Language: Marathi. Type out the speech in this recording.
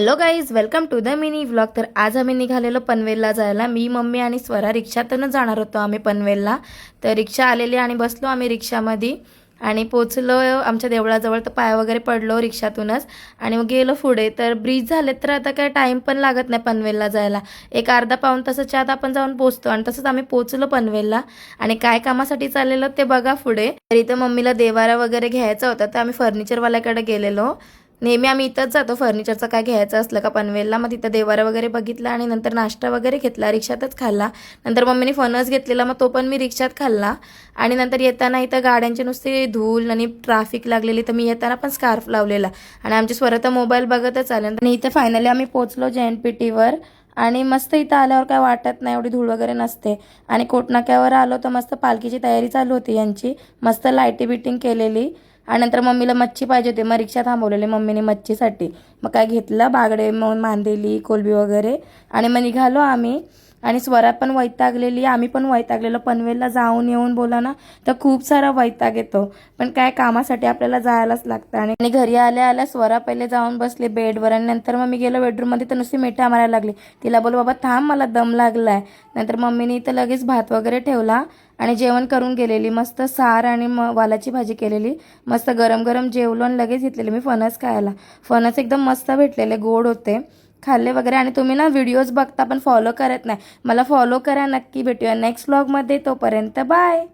Hello guys, welcome to the mini vlog. तर आज आम्ही निघालेलो पनवेलला जायला। मी, मम्मी आणि स्वरा रिक्षातूनच जाणार होतो आम्ही पनवेलला। तर रिक्षा आलेली आणि बसलो आम्ही रिक्षामध्ये आणि पोचलो आमच्या देवळाजवळ। तर पाय वगैरे पडलो रिक्षातूनच आणि मग गेलो पुढे। तर ब्रिज झाले तर आता काय टाईम पण लागत नाही पनवेलला जायला। एक अर्धा पाऊण तासाच्या आत आपण जाऊन पोचतो आणि तसंच आम्ही पोचलो पनवेलला। आणि काय कामासाठी चाललेलो ते बघा पुढे। तर इथं मम्मीला देवारा वगैरे घ्यायचा होता तर आम्ही फर्निचरवाल्याकडे गेलेलो। नेहमी आम्ही इथंच जातो फर्निचरचं काय घ्यायचं असलं का पनवेलला। मग तिथं देवारा वगैरे बघितला आणि नंतर नाश्ता वगैरे घेतला, रिक्षातच खाल्ला। नंतर मम्मीने फणस घेतलेला मग तो पण मी रिक्षात खाल्ला। आणि नंतर येताना इथं गाड्यांचे नुसते धूल आणि ट्रॅफिक लागलेली, तर मी येताना पण स्कार्फ लावलेला आणि आमची स्वतः मोबाईल बघतच आले। आणि इथं फायनली आम्ही पोचलो JNPTवर आणि मस्त इथं आल्यावर काय वाटत नाही, एवढी धूळ वगैरे नसते। आणि कोटनाक्यावर आलो तर मस्त पालखीची तयारी चालू होती यांची, मस्त लाईटी बिटिंग केलेली। आणि नंतर मम्मीला मच्छी पाहिजे होती मग रिक्षा थांबवलेली मम्मीने मच्छीसाठी। मग काय घेतलं, बागडे मग मांदेली कोलबी वगैरे आणि मग निघालो आम्ही। आणि स्वरा पण वैतागलेली, आम्ही पण वैतागलेलो। पनवेलला जाऊन येऊन बोला ना तर खूप सारा वैताग येतो, पण काय कामासाठी आपल्याला जायलाच लागतं। आणि घरी आल्या आल्या स्वरा पहिले जाऊन बसले बेडवर आणि नंतर मग मी गेलो बेडरूममध्ये तर नुसती मिठ्या मारायला लागली। तिला बोल बाबा थांब, मला दम लागलाय। नंतर मम्मीने इथं लगेच भात वगैरे ठेवला आणि जेवण करून गेलेली। मस्त सार आणि वालाची भाजी केलेली, मस्त गरम गरम जेवलो आणि लगेच घेतलेले मी फणस खायला। फणस एकदम मस्त भेटलेले, गोड होते, खाल्ले वगैरे। आणि तुम्ही ना व्हिडिओज बघता पण फॉलो करत नाही, मला फॉलो करा नक्की। भेटूया नेक्स्ट व्लॉगमध्ये, तोपर्यंत बाय।